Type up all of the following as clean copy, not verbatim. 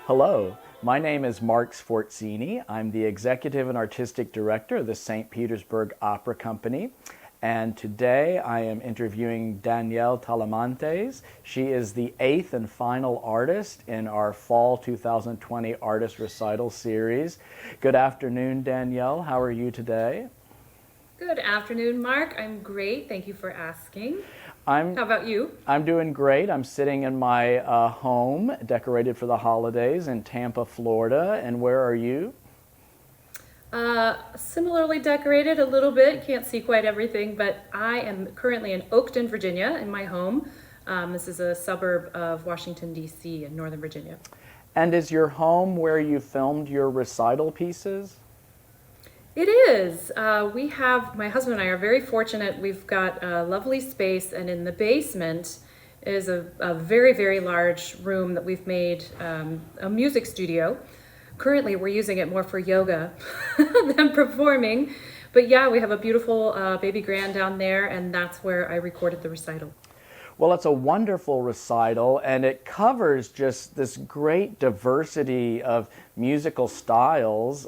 Hello, my name is Mark Sforzini. I'm the Executive and Artistic Director of the St. Petersburg Opera Company. And today I am interviewing Danielle Talamantes. She is the 8th and final artist in our Fall 2020 Artist Recital series. Good afternoon, Danielle. How are you today? Good afternoon, Mark. I'm great. Thank you for asking. How about you? I'm doing great. I'm sitting in my home, decorated for the holidays in Tampa, Florida. And where are you? Similarly decorated a little bit. Can't see quite everything, but I am currently in Oakton, Virginia, in my home. This is a suburb of Washington, D.C. in Northern Virginia. And is your home where you filmed your recital pieces? It is. My husband and I are very fortunate. We've got a lovely space, and in the basement is a very, very large room that we've made a music studio. Currently, we're using it more for yoga than performing. But yeah, we have a beautiful baby grand down there, and that's where I recorded the recital. Well, it's a wonderful recital, and it covers just this great diversity of musical styles.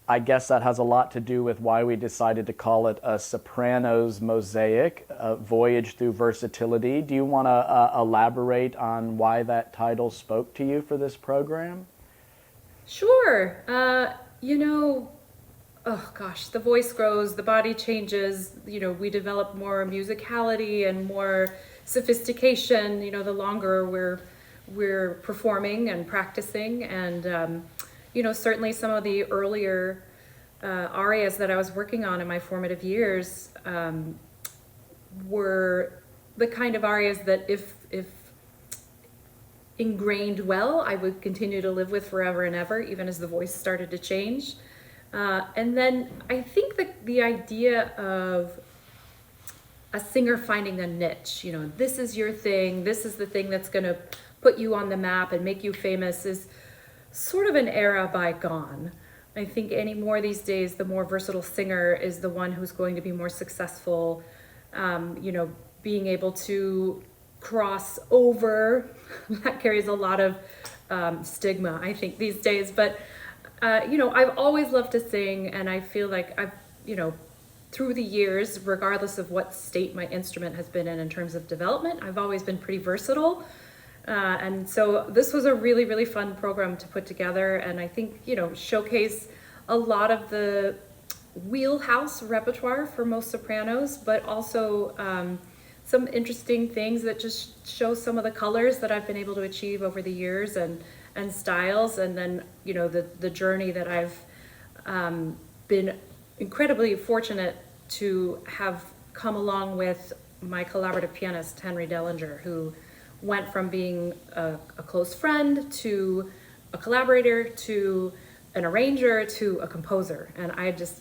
I guess that has a lot to do with why we decided to call it a Soprano's Mosaic, Voyage through Versatility. Do you want to elaborate on why that title spoke to you for this program? Sure. Oh gosh, the voice grows, the body changes, we develop more musicality and more sophistication, the longer we're performing and practicing. And, certainly some of the earlier arias that I was working on in my formative years were the kind of arias that if ingrained well, I would continue to live with forever and ever, even as the voice started to change. And then I think that the idea of a singer finding a niche, this is your thing, this is the thing that's going to put you on the map and make you famous, is sort of an era bygone. I think anymore these days, the more versatile singer is the one who's going to be more successful, being able to cross over. That carries a lot of stigma, I think, these days. But, I've always loved to sing, and I feel like through the years, regardless of what state my instrument has been in terms of development, I've always been pretty versatile. And so this was a really, really fun program to put together, and I think, showcase a lot of the wheelhouse repertoire for most sopranos, but also some interesting things that just show some of the colors that I've been able to achieve over the years and styles, and then, the journey that I've been incredibly fortunate to have come along with my collaborative pianist, Henry Dehlinger, who went from being a close friend to a collaborator to an arranger to a composer. And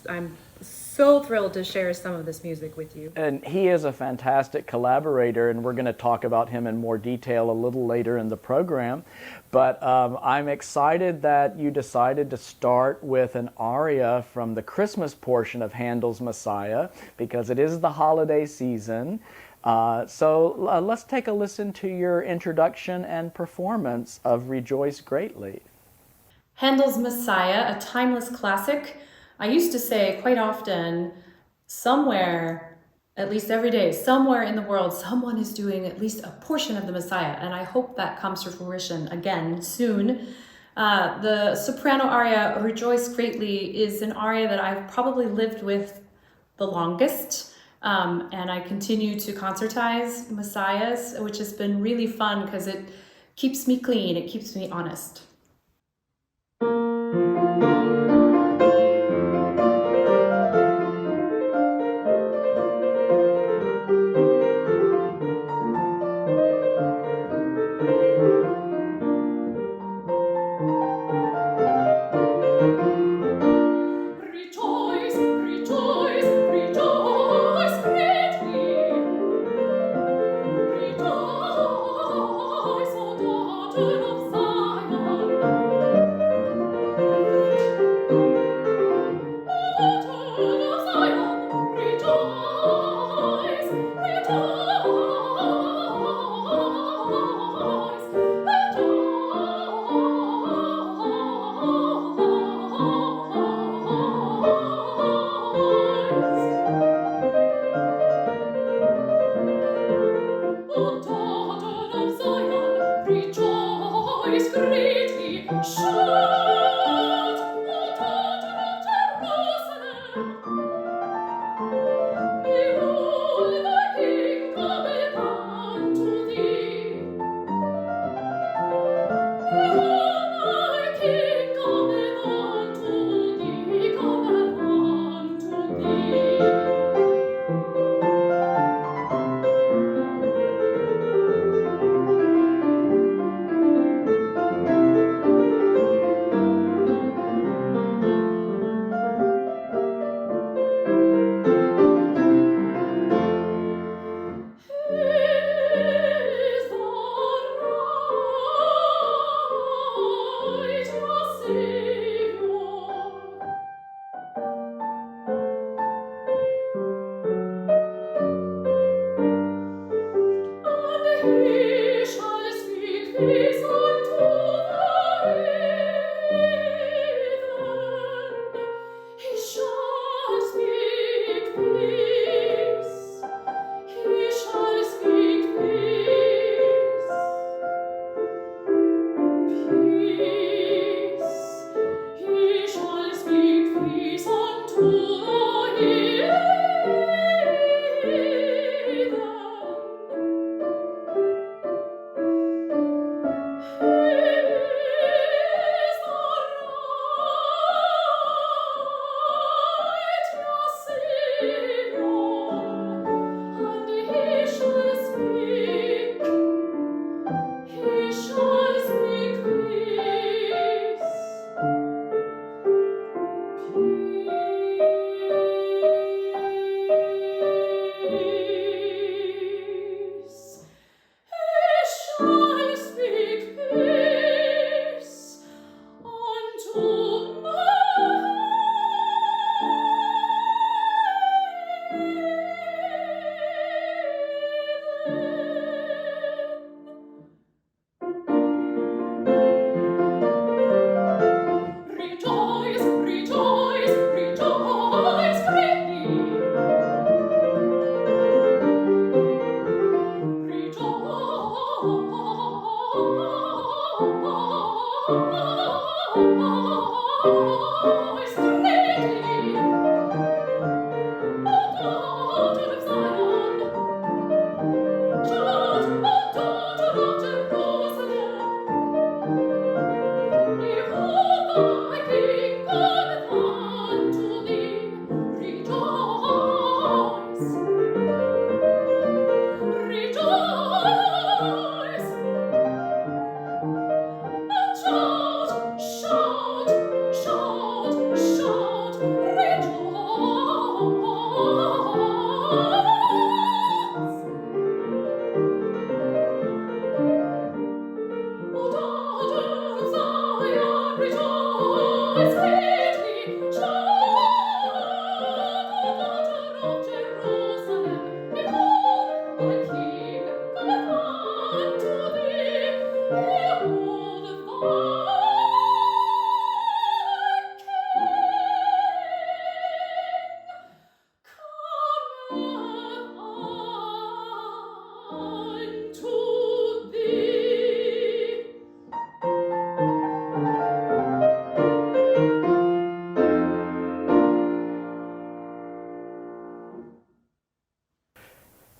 I'm so thrilled to share some of this music with you. And he is a fantastic collaborator, and we're going to talk about him in more detail a little later in the program. But I'm excited that you decided to start with an aria from the Christmas portion of Handel's Messiah, because it is the holiday season. So let's take a listen to your introduction and performance of Rejoice Greatly. Handel's Messiah, a timeless classic. I used to say quite often, somewhere, at least every day, somewhere in the world, someone is doing at least a portion of the Messiah, and I hope that comes to fruition again soon. The soprano aria, Rejoice Greatly, is an aria that I've probably lived with the longest. And I continue to concertize messiahs, which has been really fun because it keeps me clean, it keeps me honest.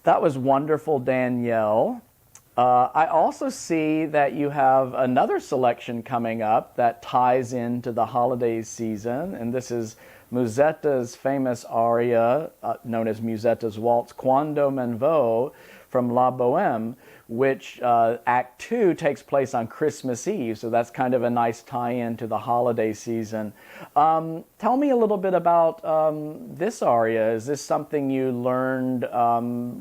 That was wonderful, Danielle. I also see that you have another selection coming up that ties into the holiday season, and this is Musetta's famous aria, known as Musetta's waltz, Quando men vo, from La Boheme, which Act 2 takes place on Christmas Eve, so that's kind of a nice tie-in to the holiday season. Tell me a little bit about this aria. Is this something you learned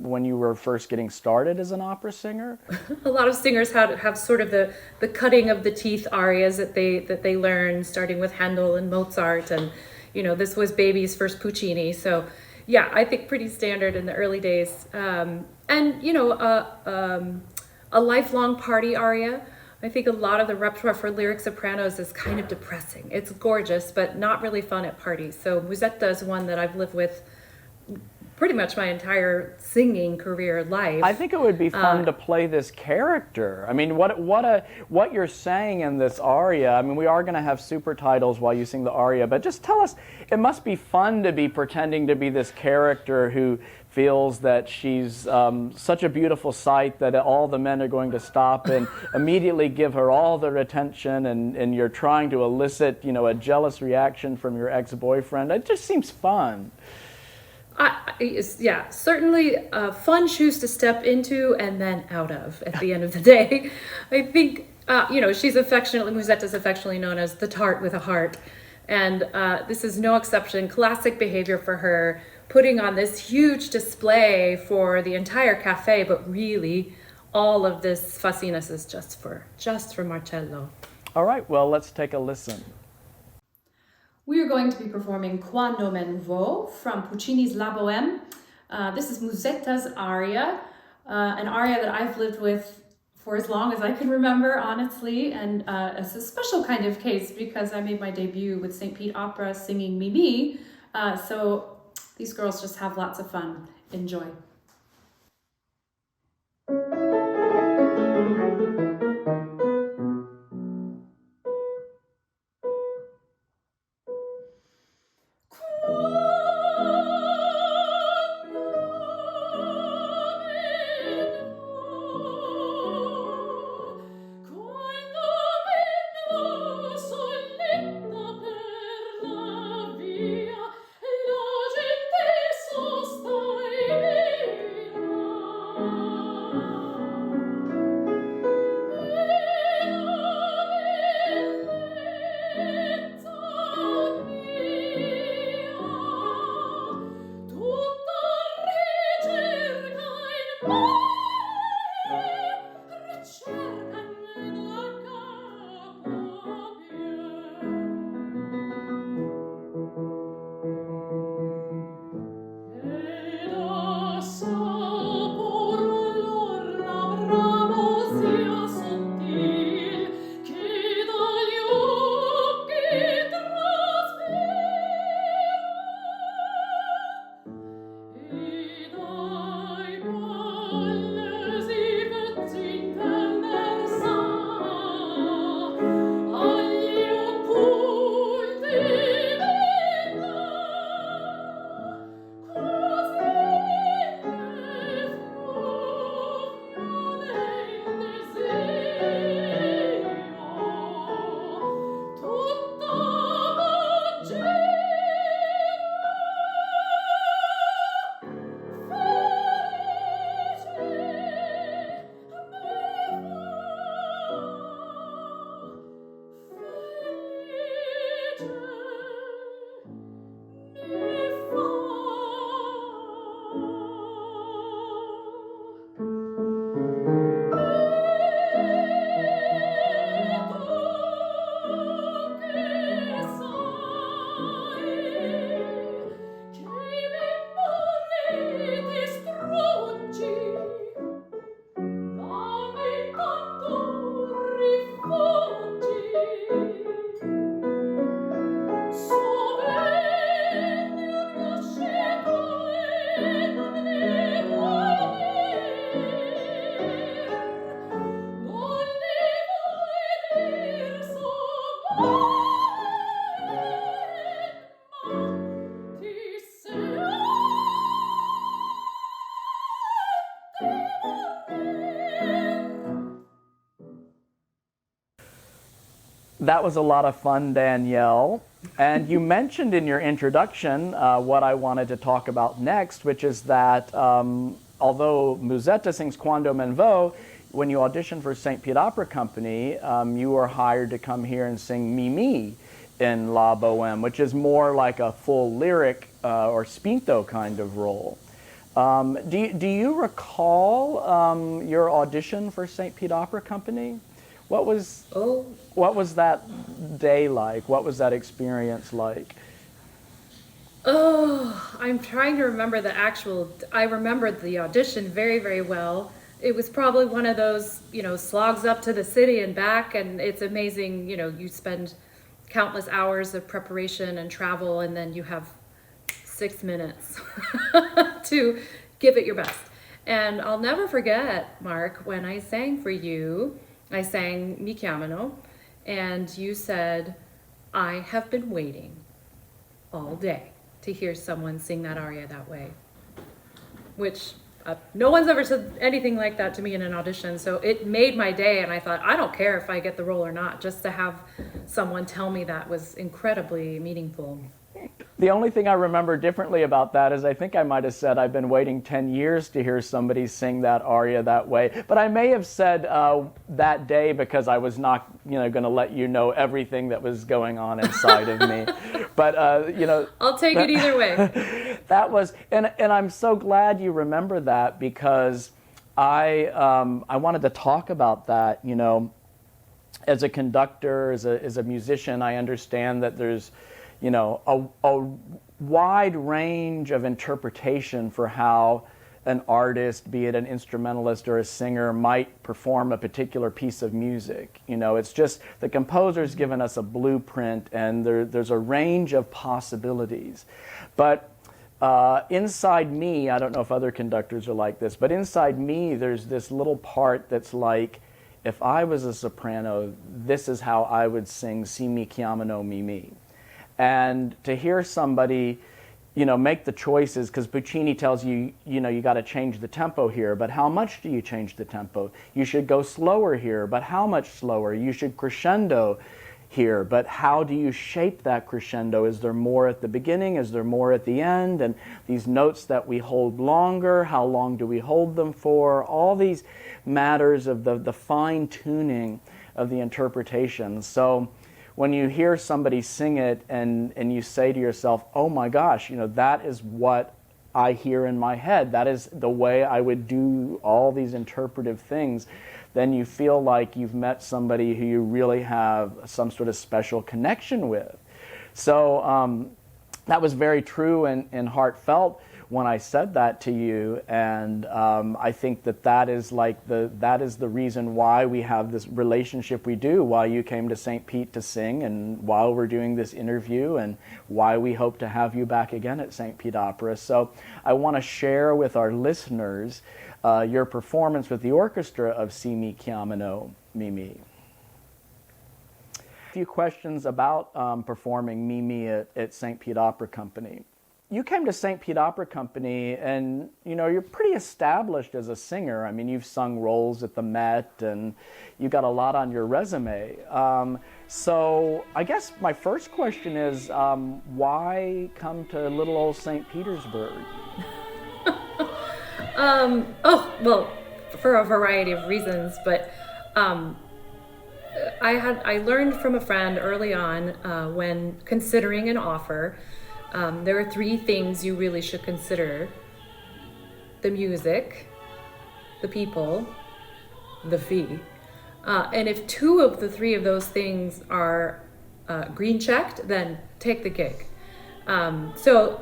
when you were first getting started as an opera singer? A lot of singers have sort of the cutting of the teeth arias that they learn, starting with Handel and Mozart, and this was Baby's first Puccini. So yeah, I think pretty standard in the early days. And a lifelong party aria. I think a lot of the repertoire for lyric sopranos is kind of depressing. It's gorgeous, but not really fun at parties. So Musetta is one that I've lived with pretty much my entire singing career life. I think it would be fun to play this character. I mean, what you're saying in this aria, I mean, we are going to have super titles while you sing the aria, but just tell us, it must be fun to be pretending to be this character who feels that she's such a beautiful sight that all the men are going to stop and immediately give her all their attention, and you're trying to elicit, a jealous reaction from your ex-boyfriend. It just seems fun. Yeah, certainly fun shoes to step into and then out of at the end of the day. I think, Musetta's affectionately known as the tart with a heart. And this is no exception. Classic behavior for her, putting on this huge display for the entire cafe, but really all of this fussiness is just for Marcello. All right, well, let's take a listen. We are going to be performing Quando men vo from Puccini's La Boheme. This is Musetta's aria, an aria that I've lived with for as long as I can remember, honestly, and it's a special kind of case because I made my debut with St. Pete Opera singing Mimi, so these girls just have lots of fun. Enjoy. That was a lot of fun, Danielle. And you mentioned in your introduction what I wanted to talk about next, which is that although Musetta sings Quando Men Vo, when you auditioned for St. Pete Opera Company, you were hired to come here and sing Mimi in La Boheme, which is more like a full lyric or spinto kind of role. Do you recall your audition for St. Pete Opera Company? What was Oh, what was that day like? What was that experience like? oh, I'm trying to remember the actual. I remember the audition very, very well. It was probably one of those, slogs up to the city and back, and it's amazing. You spend countless hours of preparation and travel, and then you have 6 minutes to give it your best. And I'll never forget, Mark, when I sang for you, I sang Mi Chiamano, and you said, I have been waiting all day to hear someone sing that aria that way, which no one's ever said anything like that to me in an audition. So it made my day, and I thought, I don't care if I get the role or not, just to have someone tell me that was incredibly meaningful. The only thing I remember differently about that is I think I might have said I've been waiting 10 years to hear somebody sing that aria that way. But I may have said that day because I was not, going to let you know everything that was going on inside of me. But I'll take it either way. that was, and I'm so glad you remember that, because I wanted to talk about that. As a conductor, as a musician, I understand that there's a wide range of interpretation for how an artist, be it an instrumentalist or a singer, might perform a particular piece of music. It's just the composer's given us a blueprint, and there's a range of possibilities. But inside me, I don't know if other conductors are like this, but inside me, there's this little part that's like, if I was a soprano, this is how I would sing Si mi chiamano Mimi. And to hear somebody, make the choices, because Puccini tells you, you got to change the tempo here, but how much do you change the tempo? You should go slower here, but how much slower? You should crescendo here, but how do you shape that crescendo? Is there more at the beginning? Is there more at the end? And these notes that we hold longer, how long do we hold them for? All these matters of the fine tuning of the interpretation. So when you hear somebody sing it and you say to yourself, oh my gosh, that is what I hear in my head, that is the way I would do all these interpretive things, then you feel like you've met somebody who you really have some sort of special connection with. So that was very true and heartfelt when I said that to you, and I think that is the reason why we have this relationship we do, why you came to St. Pete to sing, and why we're doing this interview, and why we hope to have you back again at St. Pete Opera. So I want to share with our listeners your performance with the orchestra of Si mi chiamano Mimi. A few questions about performing Mimi at St. Pete Opera Company. You came to St. Pete Opera Company, and you're pretty established as a singer. I mean, you've sung roles at the Met, and you've got a lot on your resume. So I guess my first question is, why come to little old St. Petersburg? Well, for a variety of reasons, but I learned from a friend early on when considering an offer. There are 3 things you really should consider: the music, the people, the fee. And if 2 of the 3 of those things are green checked, then take the gig. So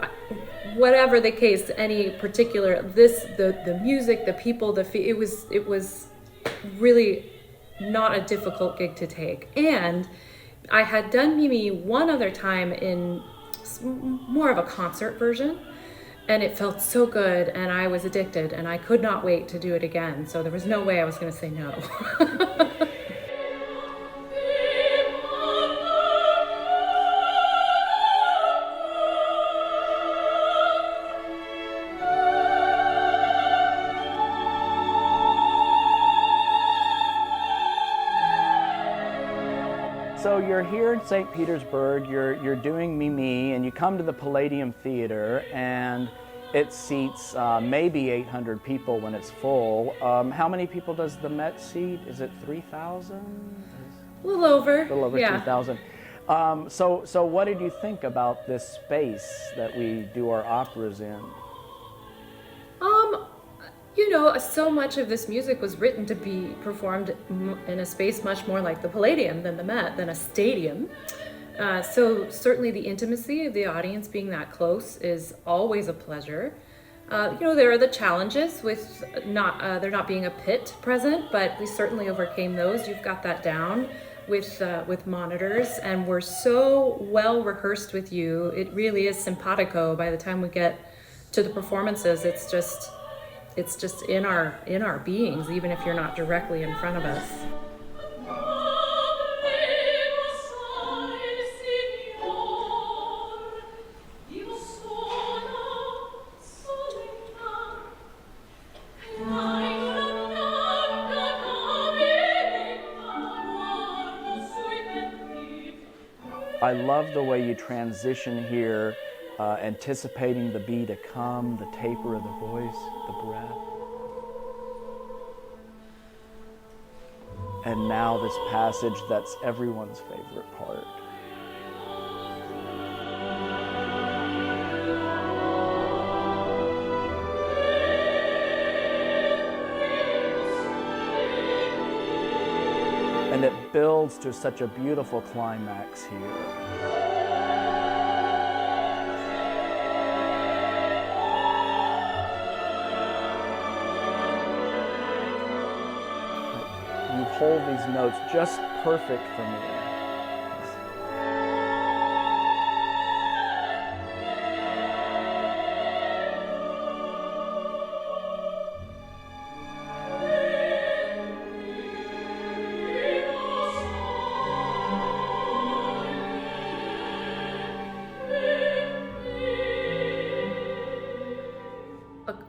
whatever the case, any particular, the music, the people, the fee, it was really not a difficult gig to take. And I had done Mimi one other time in more of a concert version, and it felt so good, and I was addicted, and I could not wait to do it again. So there was no way I was going to say no. So you're here in St. Petersburg, you're doing Mimi, and you come to the Palladium Theater, and it seats maybe 800 people when it's full. How many people does the Met seat? Is it 3,000? A little over. A little over 3,000. So what did you think about this space that we do our operas in? You know, so much of this music was written to be performed in a space much more like the Palladium than the Met, than a stadium. So certainly the intimacy of the audience being that close is always a pleasure. You know, there are the challenges with there not being a pit present, but we certainly overcame those. You've got that down with monitors, and we're so well rehearsed with you. It really is simpatico. By the time we get to the performances, it's just in our beings, even if you're not directly in front of us. I love the way you transition here, anticipating the bee to come, the taper of the voice, the breath. And now this passage that's everyone's favorite part. And it builds to such a beautiful climax here. You hold these notes just perfect for me.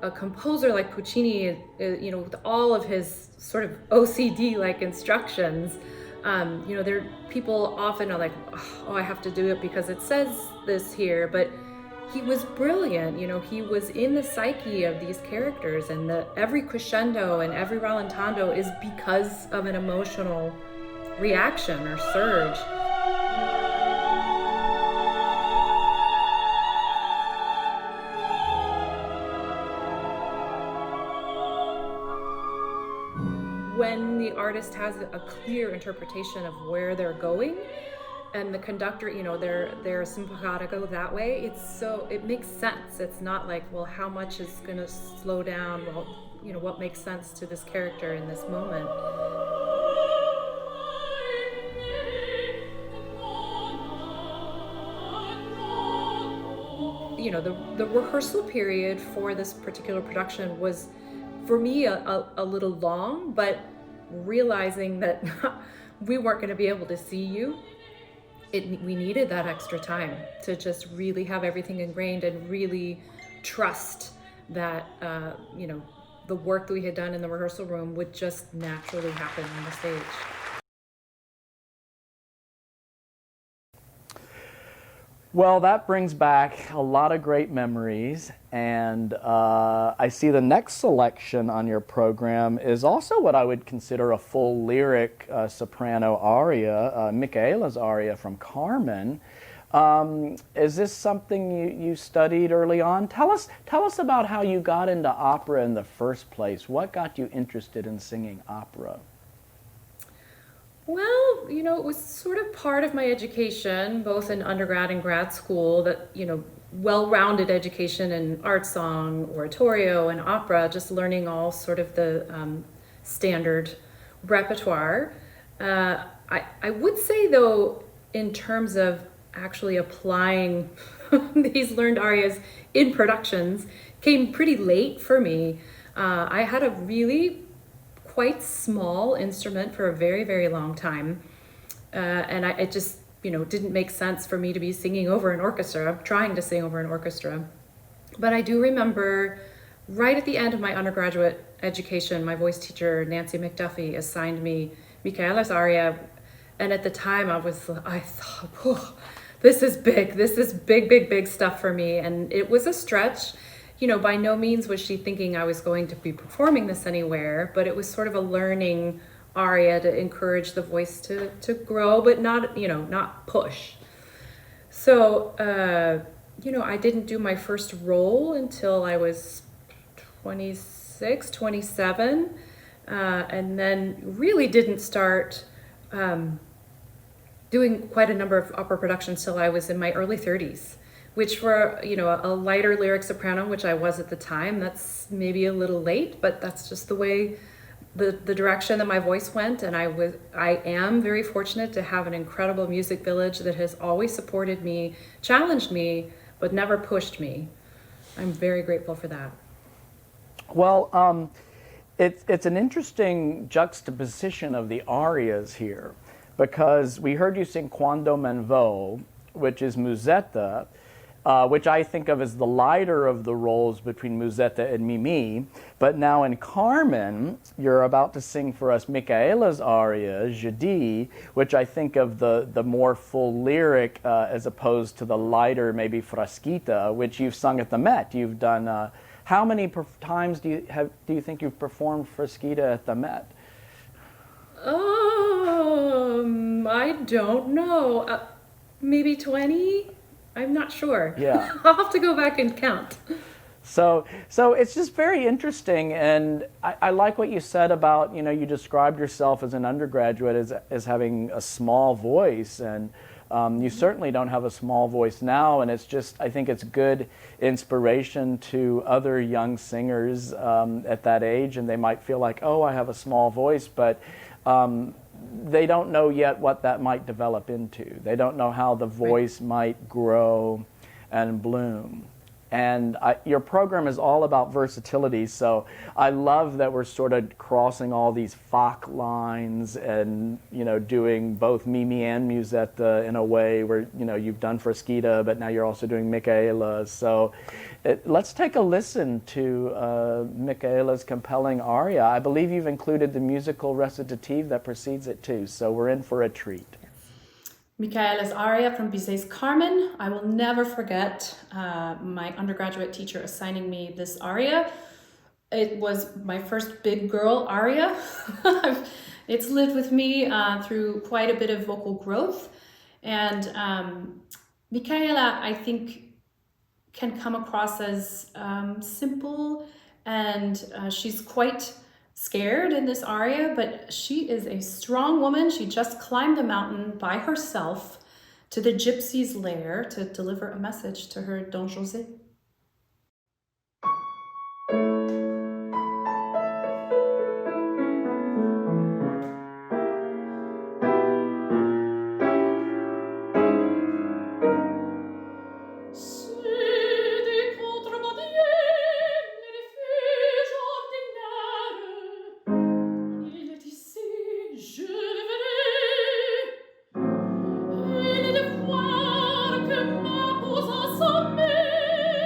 A composer like Puccini, you know, with all of his sort of OCD-like instructions, you know, people often are like, oh, I have to do it because it says this here, but he was brilliant. You know, he was in the psyche of these characters, and every crescendo and every rallentando is because of an emotional reaction or surge. When the artist has a clear interpretation of where they're going, and the conductor, you know, they're simpatico that way, it makes sense. It's not like, well, how much is going to slow down? Well, you know, what makes sense to this character in this moment? You know, the rehearsal period for this particular production was, for me, a little long, but realizing that we weren't going to be able to see you, we needed that extra time to just really have everything ingrained and really trust that, you know, the work that we had done in the rehearsal room would just naturally happen on the stage. Well, that brings back a lot of great memories, and I see the next selection on your program is also what I would consider a full lyric soprano aria, Michaela's aria from Carmen. Is this something you studied early on? Tell us about how you got into opera in the first place. What got you interested in singing opera? Well, you know, it was sort of part of my education, both in undergrad and grad school, that, you know, well-rounded education in art song, oratorio, and opera, just learning all sort of the standard repertoire. I would say, though, in terms of actually applying these learned arias in productions, came pretty late for me. I had a really quite small instrument for a very, very long time. And it just, you know, didn't make sense for me to be singing over an orchestra, trying to sing over an orchestra. But I do remember right at the end of my undergraduate education, my voice teacher, Nancy McDuffie, assigned me Michaela's aria And at the time I thought, oh, this is big. This is big stuff for me. And it was a stretch. You know, by no means was she thinking I was going to be performing this anywhere, but it was sort of a learning aria to encourage the voice to grow, but not, you know, not push. So, I didn't do my first role until I was 26, 27, and then really didn't start doing quite a number of opera productions till I was in my early 30s, which for, a lighter lyric soprano, which I was at the time, that's maybe a little late, but that's just the way the direction that my voice went. And I am very fortunate to have an incredible music village that has always supported me, challenged me, but never pushed me. I'm very grateful for that. Well, it's an interesting juxtaposition of the arias here, because we heard you sing Quando men vo, which is Musetta, which I think of as the lighter of the roles between Musetta and Mimi. But now in Carmen, you're about to sing for us Micaela's aria, Jeudi, which I think of the more full lyric as opposed to the lighter, maybe Frasquita, which you've sung at the Met. You've done, how many times do you think you've performed Frasquita at the Met? I don't know. Maybe 20? I'm not sure. Yeah. I'll have to go back and count. So it's just very interesting, and I like what you said about, you described yourself as an undergraduate as having a small voice, and you certainly don't have a small voice now, and I think it's good inspiration to other young singers at that age, and they might feel like, oh, I have a small voice, but they don't know yet what that might develop into. They don't know how the voice might grow and bloom. And your program is all about versatility, so I love that we're sort of crossing all these Fach lines and, doing both Mimi and Musetta in a way where, you've done Frasquita, but now you're also doing Micaela. So let's take a listen to Micaela's compelling aria. I believe you've included the musical recitative that precedes it too, so we're in for a treat. Micaela's aria from Bizet's Carmen. I will never forget my undergraduate teacher assigning me this aria. It was my first big girl aria. It's lived with me through quite a bit of vocal growth. And Micaela, I think, can come across as simple, and she's quite scared in this aria, but she is a strong woman. She just climbed a mountain by herself to the gypsy's lair to deliver a message to her Don José. Et de voir que ma pose en sommeil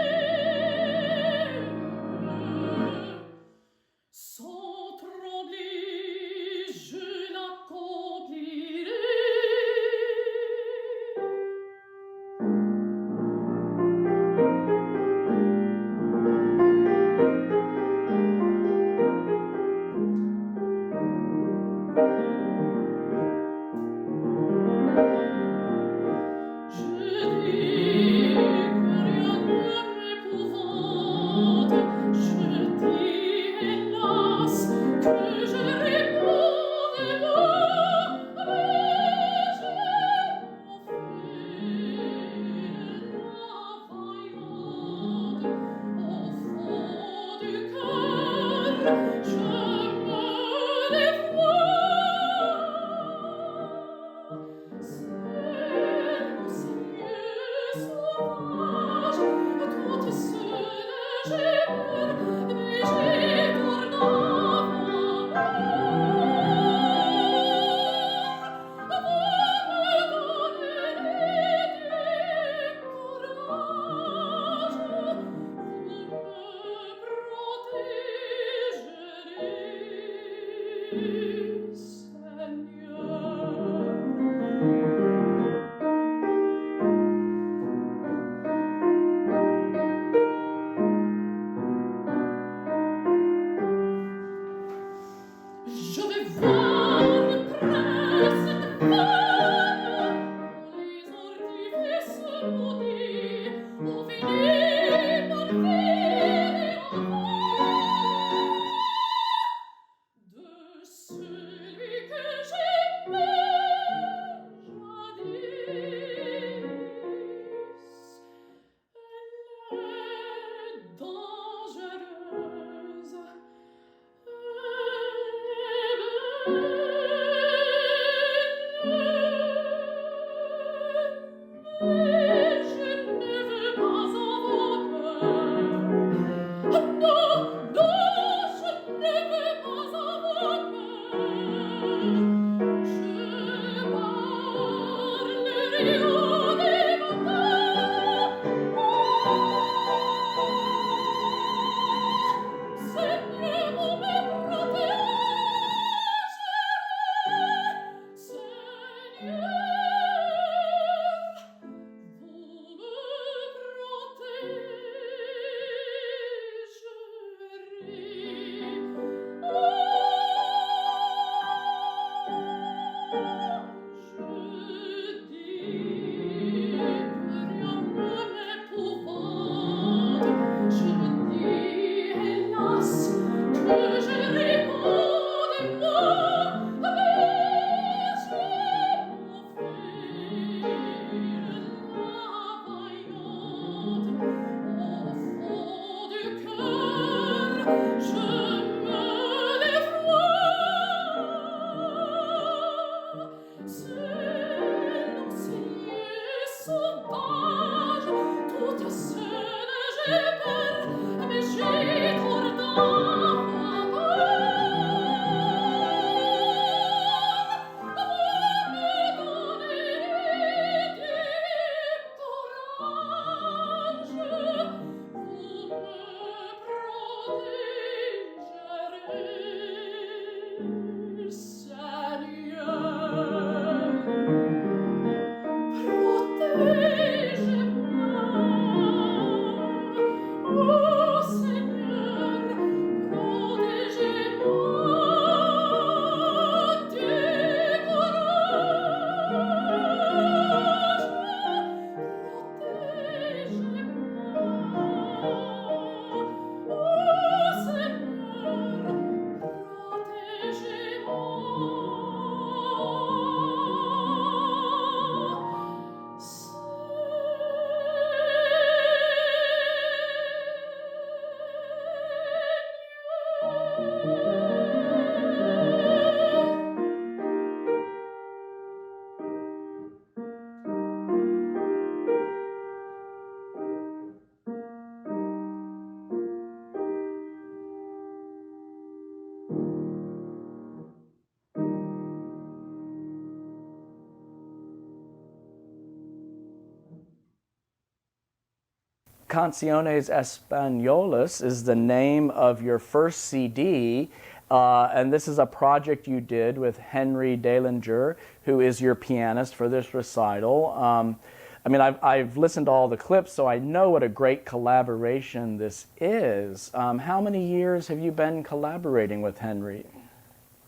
Canciones Españolas is the name of your first CD, and this is a project you did with Henry Dehlinger, who is your pianist for this recital. I mean, I've listened to all the clips, so I know what a great collaboration this is. How many years have you been collaborating with Henry?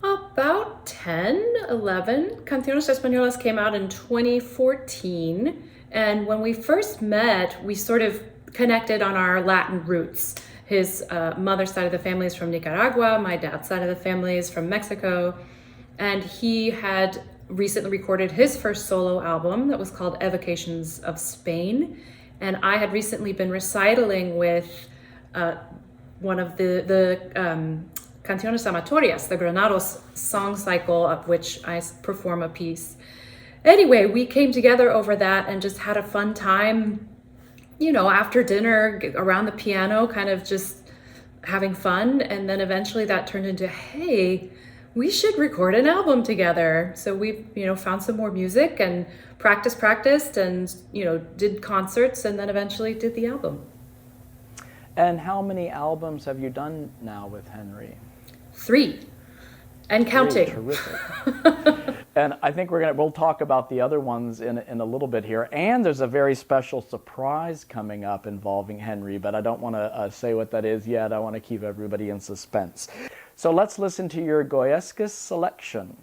About 10, 11. Canciones Españolas came out in 2014. And when we first met, we sort of connected on our Latin roots. His mother's side of the family is from Nicaragua. My dad's side of the family is from Mexico. And he had recently recorded his first solo album that was called Evocations of Spain. And I had recently been recitaling with one of the Canciones Amatorias, the Granados song cycle, of which I perform a piece. Anyway, we came together over that and just had a fun time, you know, after dinner around the piano, kind of just having fun. And then eventually that turned into, hey, we should record an album together. So we, you know, found some more music and practiced and, you know, did concerts and then eventually did the album. And how many albums have you done now with Henry? 3. And counting. Terrific. And I think we'll talk about the other ones in a little bit here. And there's a very special surprise coming up involving Henry, but I don't want to say what that is yet. I want to keep everybody in suspense. So let's listen to your Goyescas selection.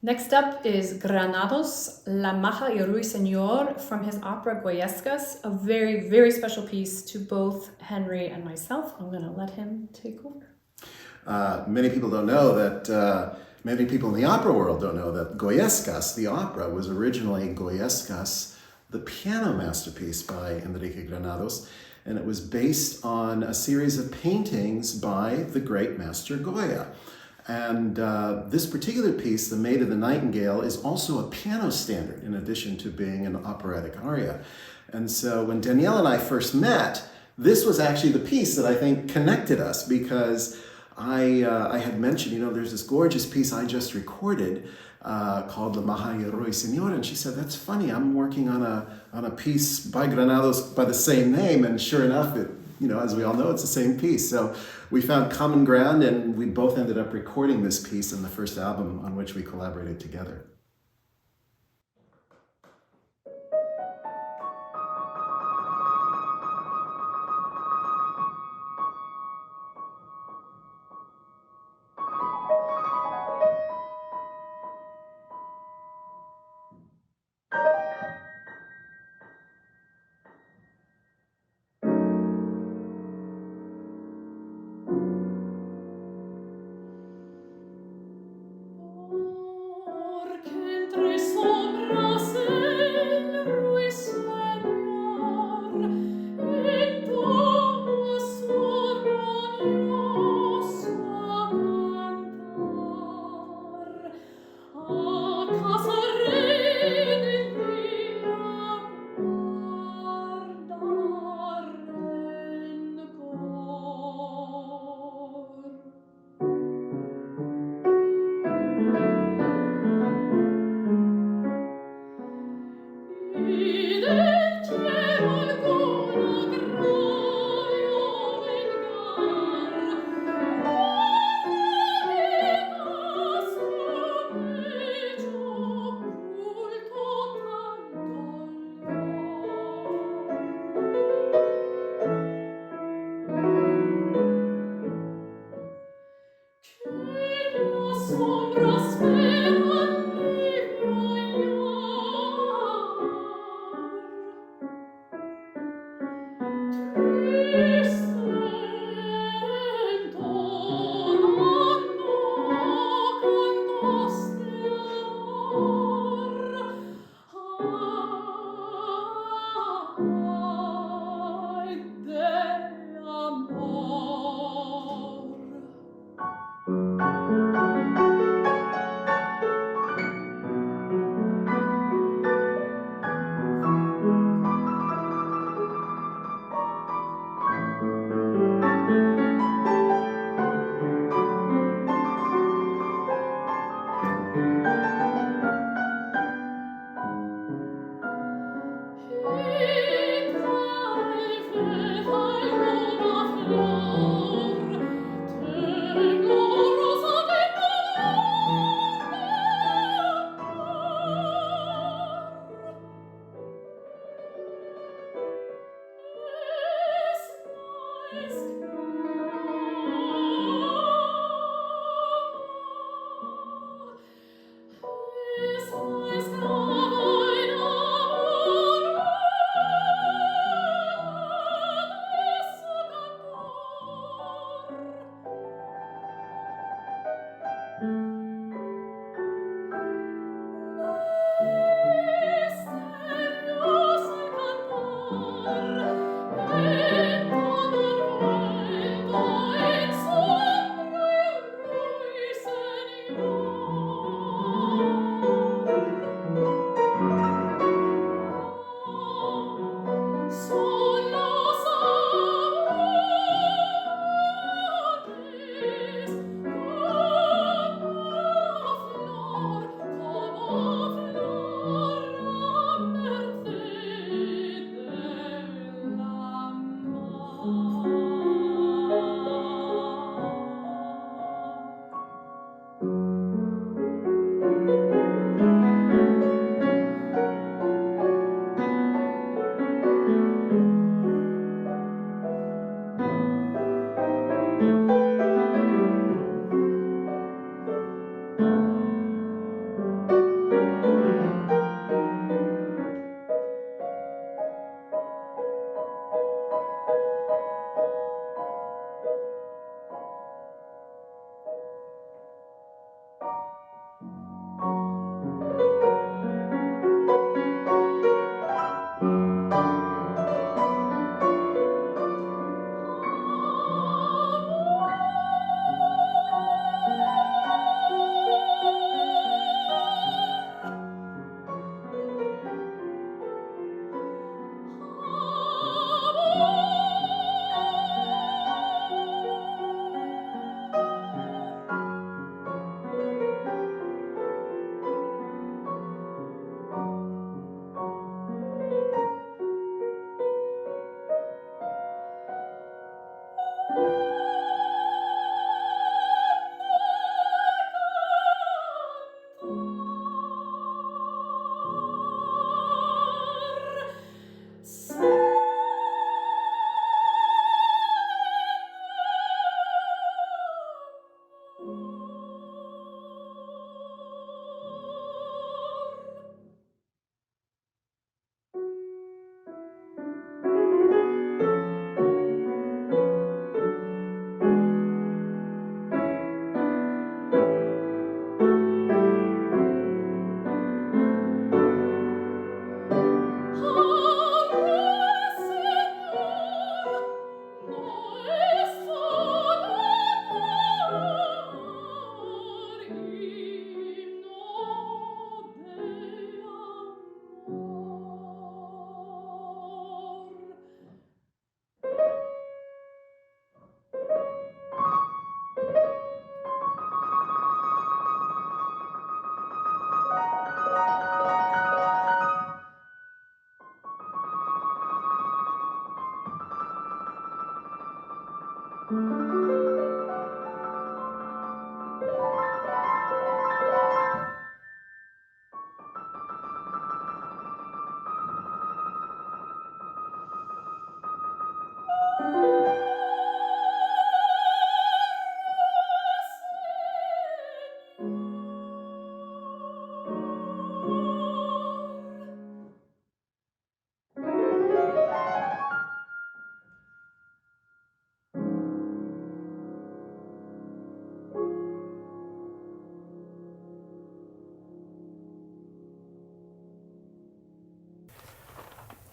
Next up is Granados, La Maja y Ruiseñor from his opera Goyescas, a very, very special piece to both Henry and myself. I'm going to let him take over. Many people don't know that, many people in the opera world don't know that Goyescas, the opera, was originally Goyescas, the piano masterpiece by Enrique Granados, and it was based on a series of paintings by the great master Goya. And this particular piece, The Maid of the Nightingale, is also a piano standard in addition to being an operatic aria. And so when Danielle and I first met, this was actually the piece that I think connected us, because I had mentioned, there's this gorgeous piece I just recorded called La Maja y Ruiseñor, and she said, that's funny, I'm working on a piece by Granados by the same name, and sure enough, as we all know, it's the same piece. So we found common ground, and we both ended up recording this piece in the first album on which we collaborated together.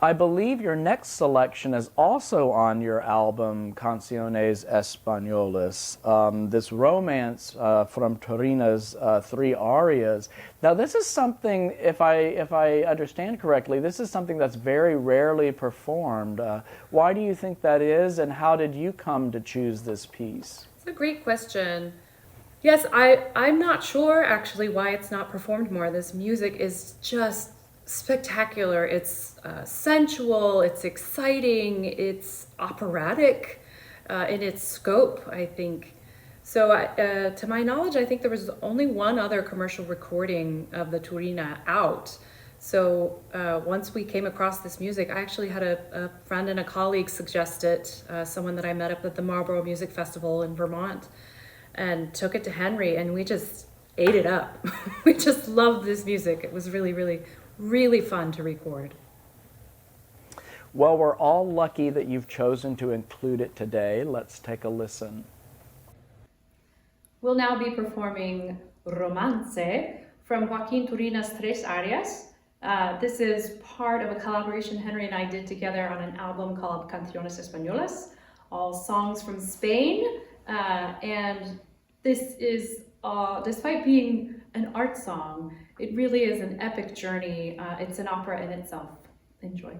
I believe your next selection is also on your album Canciones Españolas, this romance from Turina's three arias. Now, this is something, if I understand correctly, this is something that's very rarely performed. Why do you think that is, and how did you come to choose this piece? It's a great question. Yes, I'm not sure actually why it's not performed more. This music is just spectacular. It's sensual, it's exciting, it's operatic in its scope, I think. So to my knowledge, I think there was only one other commercial recording of the Turina out. So once we came across this music, I actually had a friend and a colleague suggest it, someone that I met up at the Marlborough Music Festival in Vermont, and took it to Henry, and we just ate it up. We just loved this music. It was really, really, really fun to record. Well, we're all lucky that you've chosen to include it today. Let's take a listen. We'll now be performing Romance from Joaquin Turina's Tres Arias. This is part of a collaboration Henry and I did together on an album called Canciones Españolas, all songs from Spain. And this is, despite being an art song, it really is an epic journey. It's an opera in itself. Enjoy.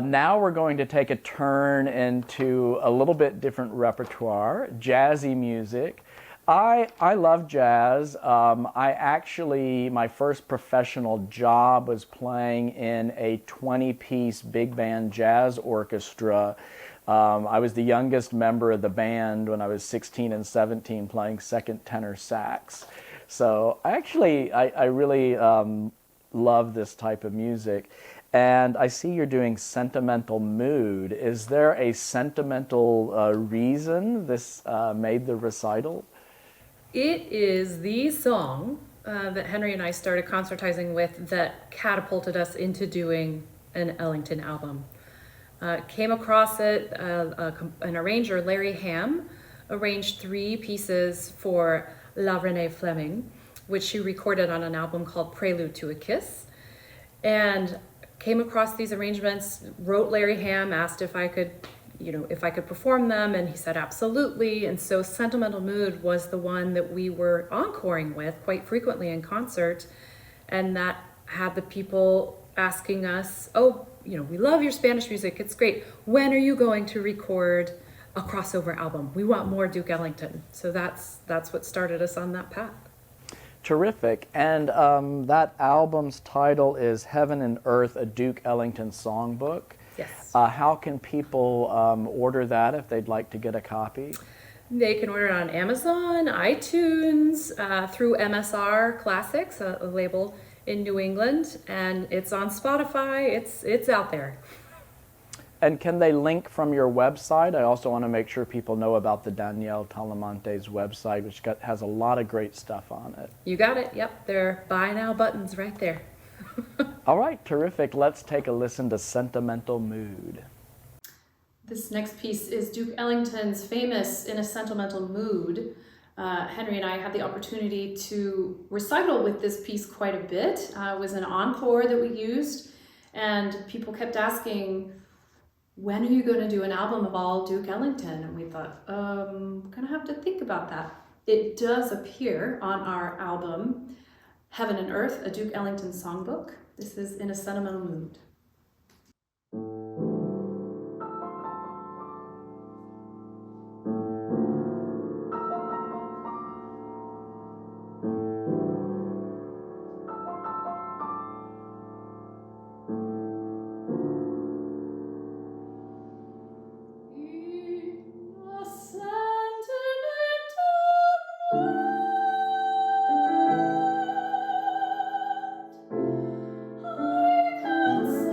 Now we're going to take a turn into a little bit different repertoire, jazzy music. I love jazz. My first professional job was playing in a 20-piece big band jazz orchestra. I was the youngest member of the band when I was 16 and 17 playing second tenor sax. So I really love this type of music. And I see you're doing Sentimental Mood. Is there a sentimental reason this made the recital? It is the song that Henry and I started concertizing with that catapulted us into doing an Ellington album. Came across it, an arranger, Larry Ham, arranged 3 pieces for La Renee Fleming, which she recorded on an album called Prelude to a Kiss. And came across these arrangements, wrote Larry Ham, asked if I could perform them, and he said absolutely. And so Sentimental Mood was the one that we were encoring with quite frequently in concert, and that had the people asking us, oh, we love your Spanish music, it's great. When are you going to record a crossover album? We want more Duke Ellington. So that's what started us on that path. Terrific. And that album's title is Heaven and Earth, a Duke Ellington Songbook. Yes. How can people order that if they'd like to get a copy? They can order it on Amazon, iTunes, through MSR Classics, a label in New England, and it's on Spotify. It's out there. And can they link from your website? I also want to make sure people know about the Danielle Talamantes website, which has a lot of great stuff on it. You got it. Yep, there are buy now buttons right there. All right, terrific. Let's take a listen to Sentimental Mood. This next piece is Duke Ellington's famous In a Sentimental Mood. Henry and I had the opportunity to recital with this piece quite a bit. It was an encore that we used, and people kept asking, when are you going to do an album of all Duke Ellington? And we thought, we're going to have to think about that. It does appear on our album, Heaven and Earth, a Duke Ellington Songbook. This is In a Sentimental Mood. I can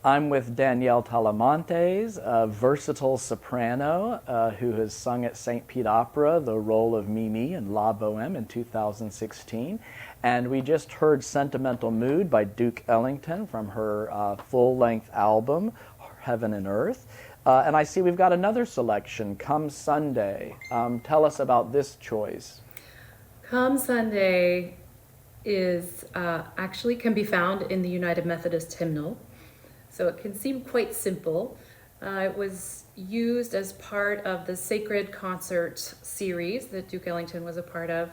I'm with Danielle Talamantes, a versatile soprano who has sung at St. Pete Opera the role of Mimi in La Boheme in 2016. And we just heard Sentimental Mood by Duke Ellington from her full-length album, Heaven and Earth. And I see we've got another selection, Come Sunday. Tell us about this choice. Come Sunday is actually can be found in the United Methodist hymnal. So it can seem quite simple. It was used as part of the Sacred Concert series that Duke Ellington was a part of.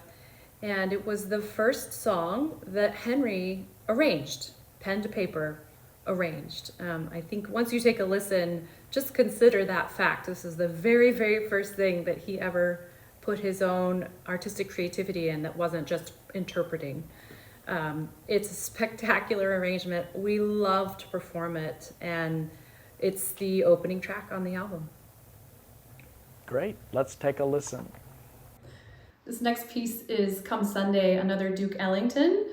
And it was the first song that Henry arranged, pen to paper arranged. I think once you take a listen, just consider that fact. This is the very, very first thing that he ever put his own artistic creativity in that wasn't just interpreting. It's a spectacular arrangement. We love to perform it, and it's the opening track on the album. Great. Let's take a listen. This next piece is Come Sunday, another Duke Ellington.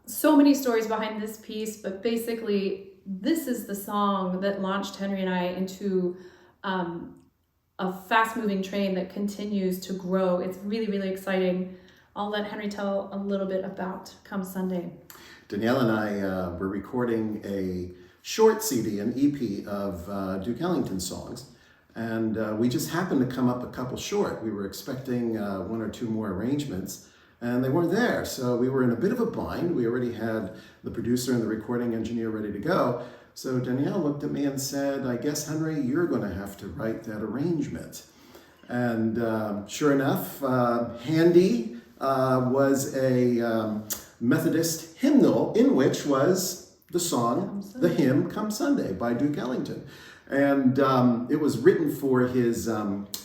So many stories behind this piece, but basically this is the song that launched Henry and I into a fast-moving train that continues to grow. It's really, really exciting. I'll let Henry tell a little bit about Come Sunday. Danielle and I were recording a short CD, an EP of Duke Ellington songs, and we just happened to come up a couple short. We were expecting one or two more arrangements, and they weren't there, so we were in a bit of a bind. We already had the producer and the recording engineer ready to go, so Danielle looked at me and said, I guess, Henry, you're going to have to write that arrangement. And sure enough, handy was a Methodist hymnal in which was the song, the hymn, Come Sunday by Duke Ellington. And it was written for his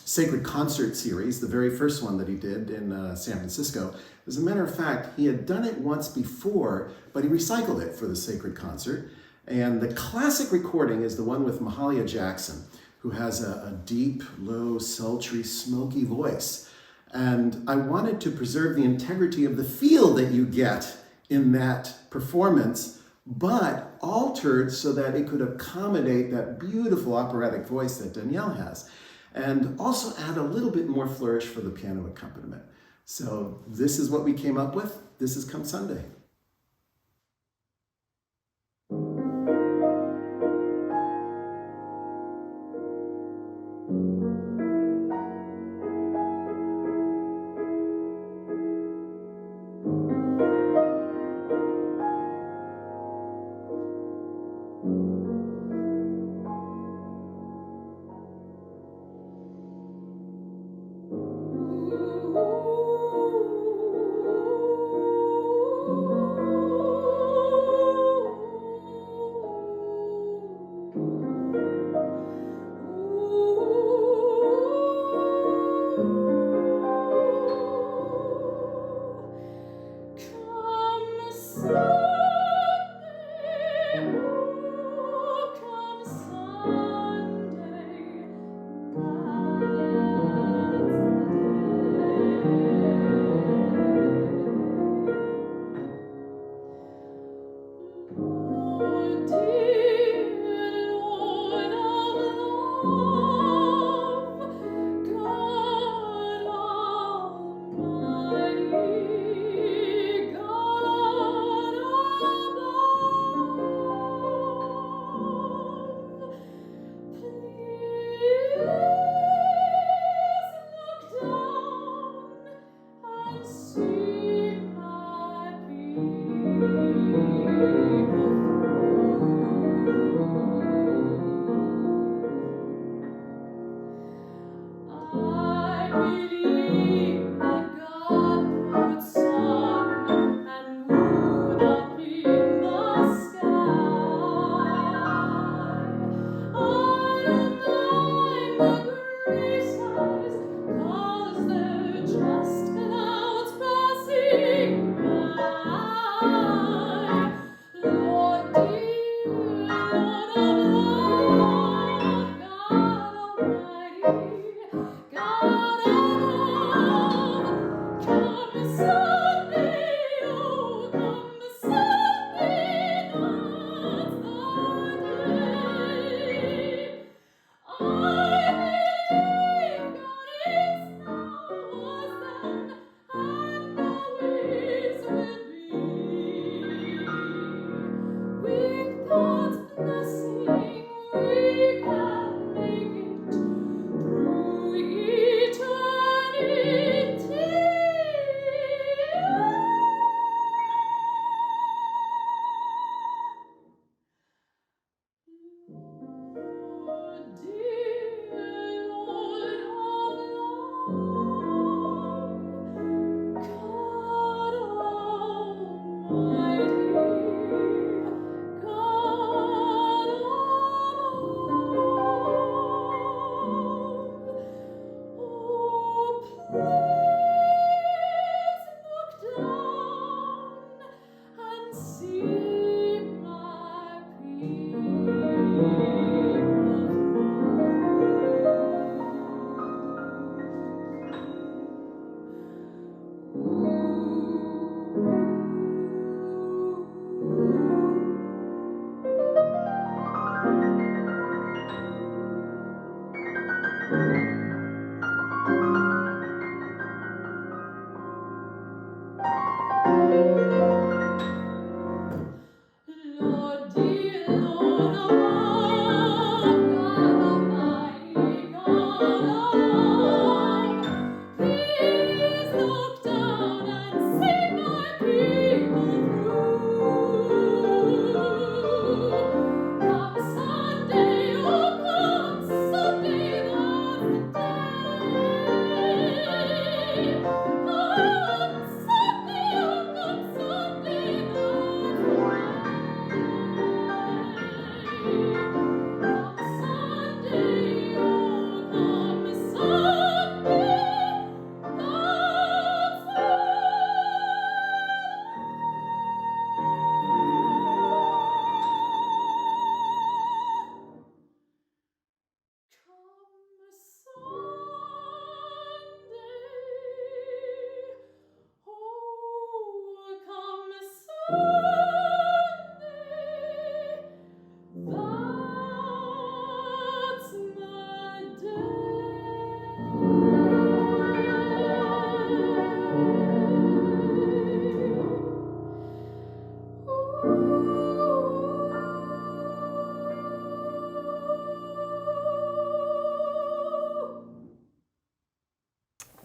Sacred Concert series, the very first one that he did in San Francisco. As a matter of fact, he had done it once before, but he recycled it for the Sacred Concert. And the classic recording is the one with Mahalia Jackson, who has a deep, low, sultry, smoky voice. And I wanted to preserve the integrity of the feel that you get in that performance, but altered so that it could accommodate that beautiful operatic voice that Danielle has, and also add a little bit more flourish for the piano accompaniment. So this is what we came up with. This is Come Sunday. Ooh.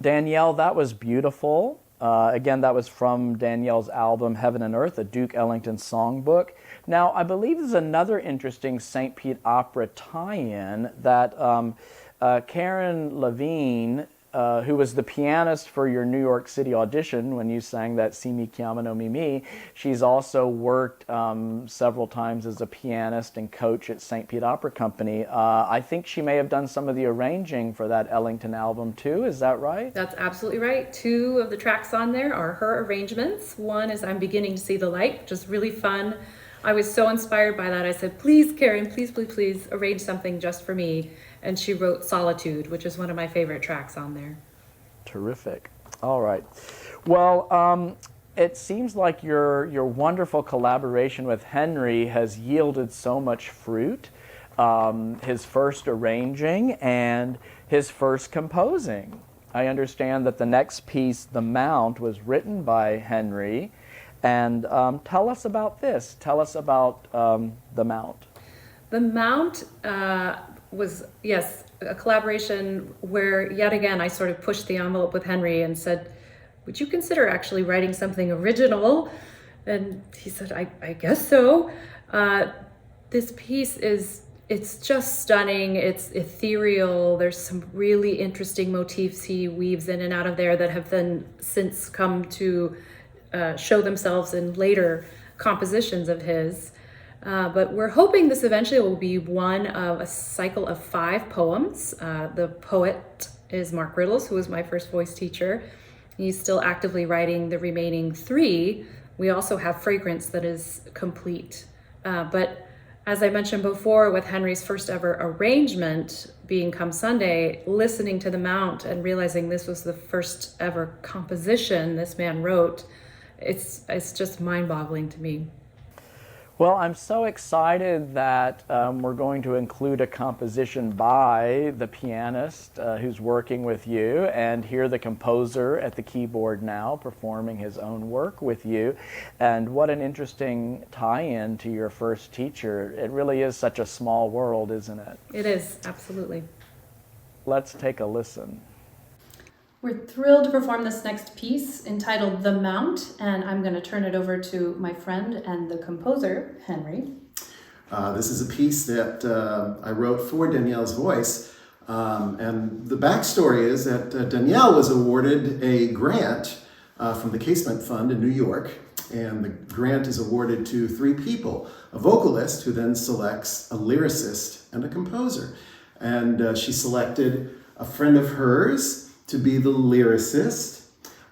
Danielle, that was beautiful. Again, that was from Danielle's album Heaven and Earth, a Duke Ellington songbook. Now, I believe there's another interesting St. Pete opera tie-in that Karen Levine, who was the pianist for your New York City audition when you sang that Si mi chiamano Mimi, she's also worked several times as a pianist and coach at St. Pete Opera Company. I think she may have done some of the arranging for that Ellington album too, is that right? That's absolutely right. 2 of the tracks on there are her arrangements. One is I'm Beginning to See the Light, which is really fun. I was so inspired by that. I said, please, Karen, please, please, please arrange something just for me. And she wrote Solitude, which is one of my favorite tracks on there. Terrific. All right. Well, it seems like your wonderful collaboration with Henry has yielded so much fruit. His first arranging and his first composing. I understand that the next piece, The Mount, was written by Henry. And tell us about this. Tell us about The Mount. The Mount was, yes, a collaboration where, yet again, I sort of pushed the envelope with Henry and said, would you consider actually writing something original? And he said, I guess so. This piece it's just stunning. It's ethereal. There's some really interesting motifs he weaves in and out of there that have then since come to show themselves in later compositions of his. But we're hoping this eventually will be one of a cycle of 5 poems. The poet is Mark Riddles, who was my first voice teacher. He's still actively writing the remaining 3. We also have Fragrance that is complete. But as I mentioned before, with Henry's first ever arrangement being Come Sunday, listening to the Mount and realizing this was the first ever composition this man wrote, it's just mind-boggling to me. Well, I'm so excited that we're going to include a composition by the pianist who's working with you, and hear the composer at the keyboard now performing his own work with you. And what an interesting tie-in to your first teacher. It really is such a small world, isn't it? It is, absolutely. Let's take a listen. We're thrilled to perform this next piece entitled The Mount, and I'm going to turn it over to my friend and the composer, Henry. This is a piece that I wrote for Danielle's voice, and the backstory is that Danielle was awarded a grant from the Casement Fund in New York, and the grant is awarded to 3 people, a vocalist who then selects a lyricist and a composer. And she selected a friend of hers to be the lyricist,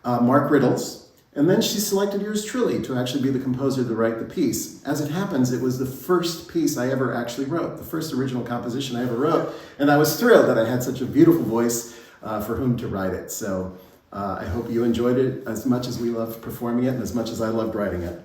Mark Riddles, and then she selected yours truly to actually be the composer to write the piece. As it happens, it was the first piece I ever actually wrote, the first original composition I ever wrote, and I was thrilled that I had such a beautiful voice for whom to write it. So I hope you enjoyed it as much as we loved performing it and as much as I loved writing it.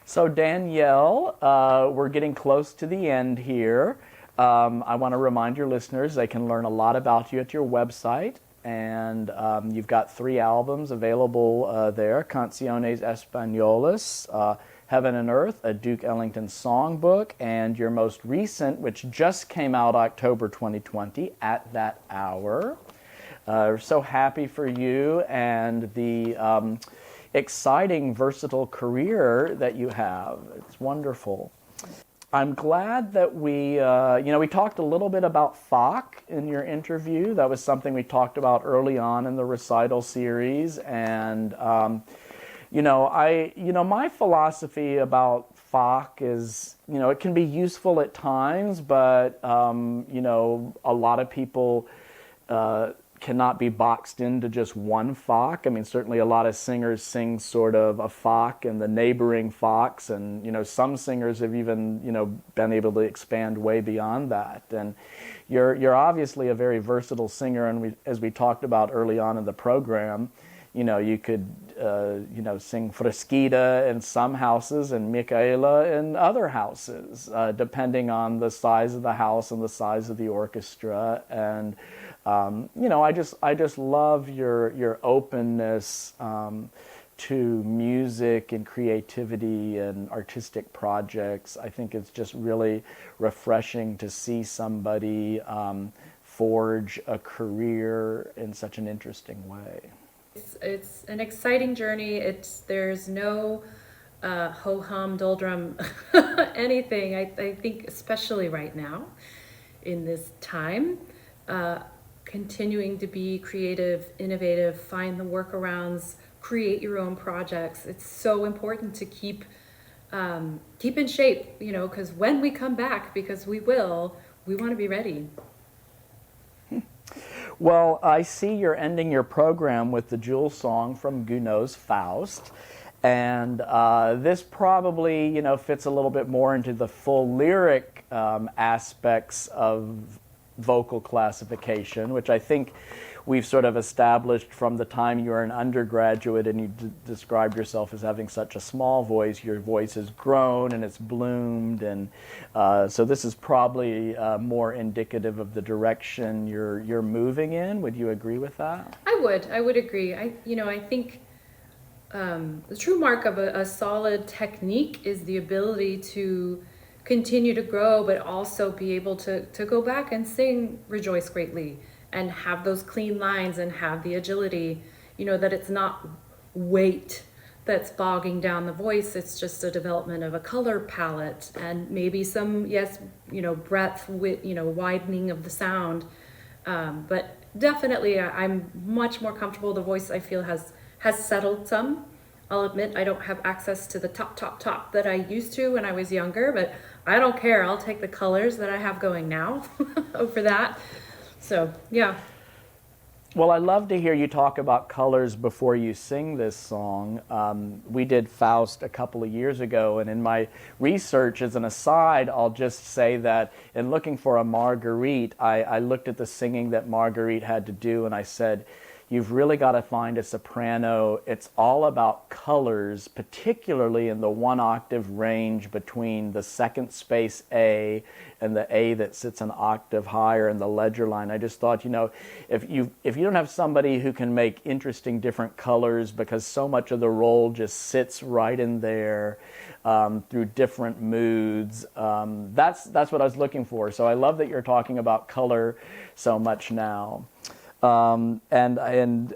So Danielle, we're getting close to the end here. I want to remind your listeners they can learn a lot about you at your website, and you've got 3 albums available there: Canciones Españolas, Heaven and Earth, a Duke Ellington songbook, and your most recent, which just came out October 2020, At That Hour. We're so happy for you and the exciting, versatile career that you have. It's wonderful. I'm glad that we talked a little bit about Bach in your interview. That was something we talked about early on in the Recital series. And, my philosophy about Bach is, it can be useful at times, but, a lot of people cannot be boxed into just one Bach. I mean, certainly a lot of singers sing sort of a Bach and the neighboring Bachs, and some singers have even been able to expand way beyond that. And you're obviously a very versatile singer, and as we talked about early on in the program, you could sing Fresquita in some houses and Micaela in other houses, depending on the size of the house and the size of the orchestra. And I just love your openness to music and creativity and artistic projects. I think it's just really refreshing to see somebody forge a career in such an interesting way. It's an exciting journey. There's no ho-hum, doldrum, anything. I think especially right now in this time, continuing to be creative, innovative, find the workarounds, create your own projects. It's so important to keep in shape, because when we come back, because we will, we want to be ready. Well, I see you're ending your program with the jewel song from Gounod's Faust. And this probably, fits a little bit more into the full lyric aspects of vocal classification, which I think we've sort of established from the time you were an undergraduate and you described yourself as having such a small voice. Your voice has grown and it's bloomed, and so this is probably more indicative of the direction you're moving in. Would you agree with that? I would agree. I think the true mark of a solid technique is the ability to continue to grow, but also be able to go back and sing Rejoice Greatly and have those clean lines and have the agility, that it's not weight that's bogging down the voice. It's just a development of a color palette and maybe some, breadth with, widening of the sound. But definitely I'm much more comfortable. The voice I feel has settled some. I'll admit I don't have access to the top that I used to when I was younger, but I don't care. I'll take the colors that I have going now over that. So, yeah. Well, I love to hear you talk about colors before you sing this song. We did Faust a couple of years ago, and in my research, as an aside, I'll just say that in looking for a Marguerite, I looked at the singing that Marguerite had to do, and I said, you've really got to find a soprano. It's all about colors, particularly in the 1 octave range between the second space A and the A that sits an octave higher in the ledger line. I just thought, if you don't have somebody who can make interesting different colors, because so much of the role just sits right in there through different moods, that's what I was looking for. So I love that you're talking about color so much now. And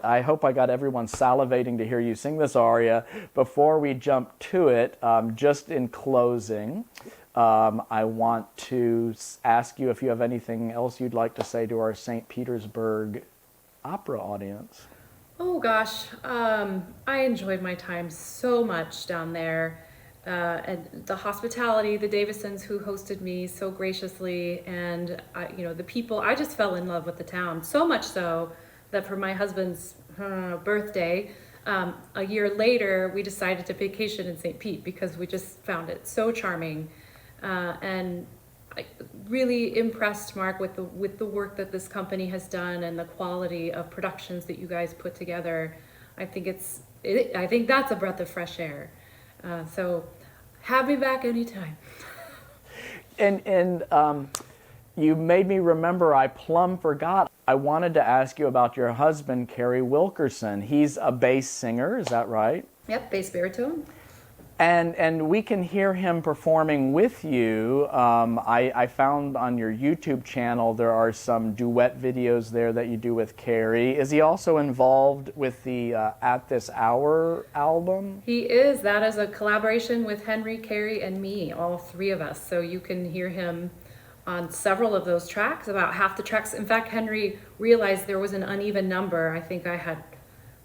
I hope I got everyone salivating to hear you sing this aria. Before we jump to it, just in closing, I want to ask you if you have anything else you'd like to say to our St. Petersburg opera audience. Oh gosh, I enjoyed my time so much down there. And the hospitality, the Davisons who hosted me so graciously, and the people, I just fell in love with the town, so much so that for my husband's birthday, a year later, we decided to vacation in St. Pete because we just found it so charming. And I really impressed, Mark, with the work that this company has done and the quality of productions that you guys put together. I think that's a breath of fresh air. So Have me back anytime. And you made me remember, I plumb forgot. I wanted to ask you about your husband, Kerry Wilkerson. He's a bass singer, is that right? Yep, bass baritone. And we can hear him performing with you. I found on your YouTube channel there are some duet videos there that you do with Kerry. Is he also involved with the At This Hour album? He is. That is a collaboration with Henry, Carey, and me, all three of us. So you can hear him on several of those tracks, about half the tracks. In fact, Henry realized there was an uneven number. I think I had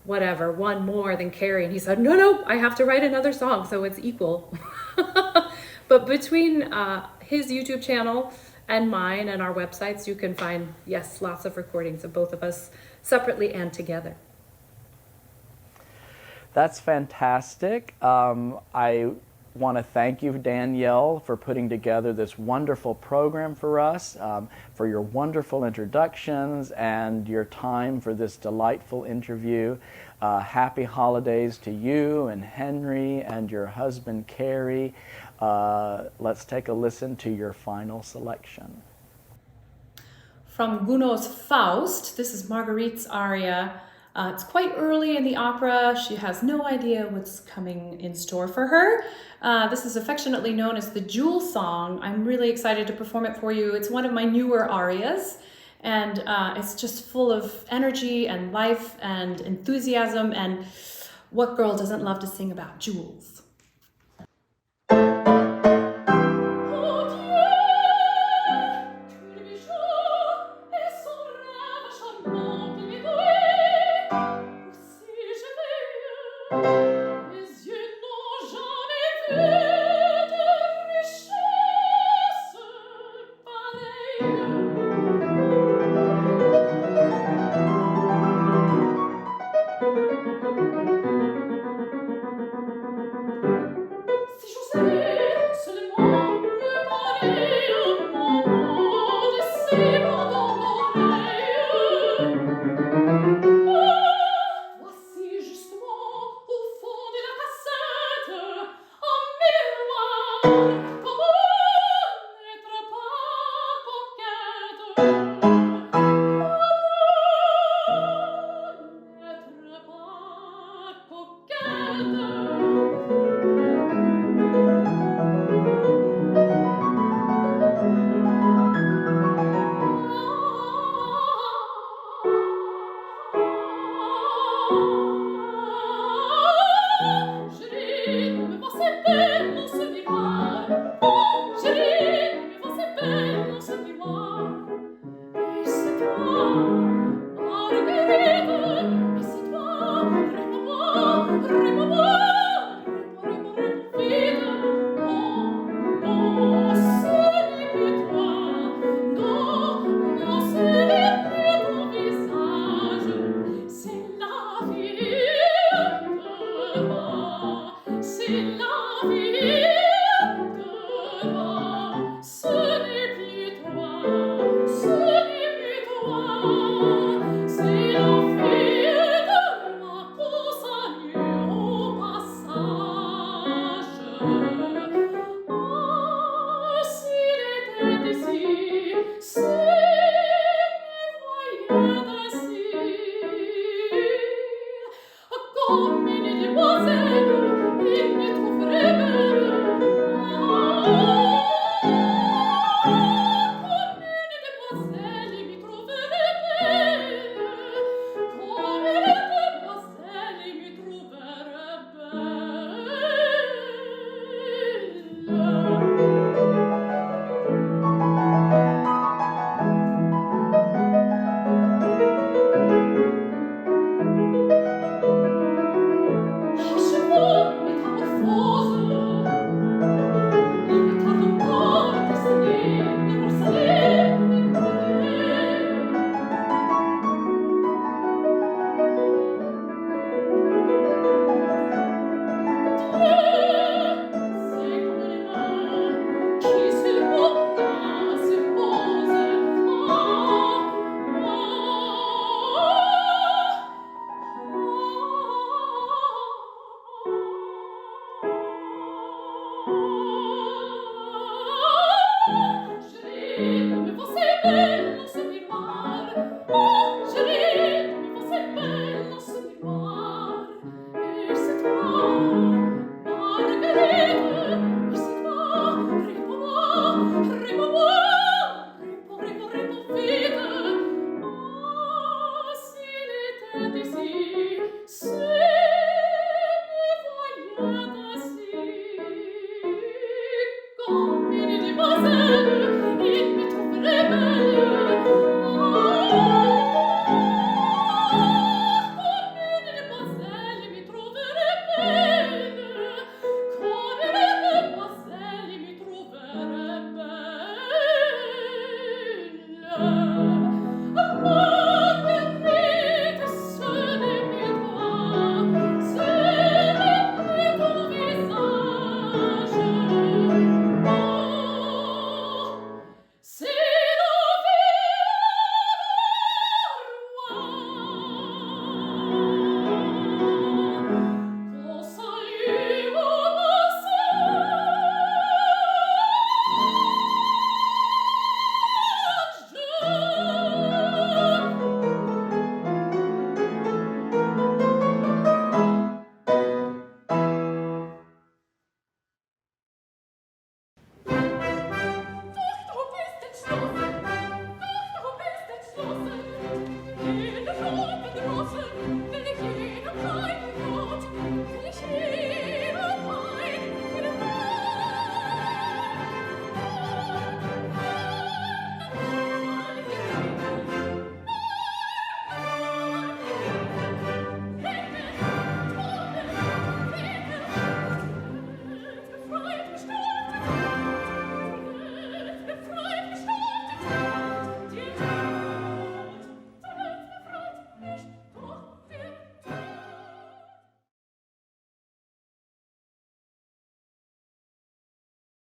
one more than Carey, and he said, no, I have to write another song so it's equal. But between his YouTube channel and mine and our websites, you can find, yes, lots of recordings of both of us separately and together. That's fantastic. I want to thank you, Danielle, for putting together this wonderful program for us, for your wonderful introductions and your time for this delightful interview. Happy holidays to you and Henry and your husband, Kerry. Let's take a listen to your final selection. From Gounod's Faust, this is Marguerite's aria. It's quite early in the opera. She has no idea what's coming in store for her. This is affectionately known as the Jewel Song. I'm really excited to perform it for you. It's one of my newer arias, and it's just full of energy and life and enthusiasm, and what girl doesn't love to sing about jewels?